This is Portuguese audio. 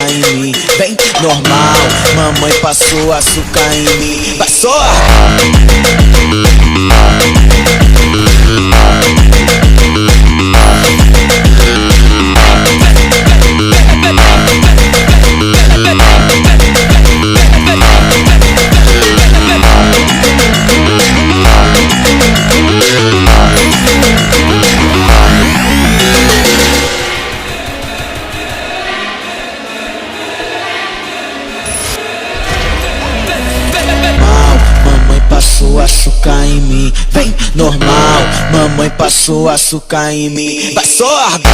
em mim. Vem normal, mamãe passou açúcar em mim. Passou! Passou açúcar em mim, vem normal. Mamãe passou açúcar em mim. Vai sorgo!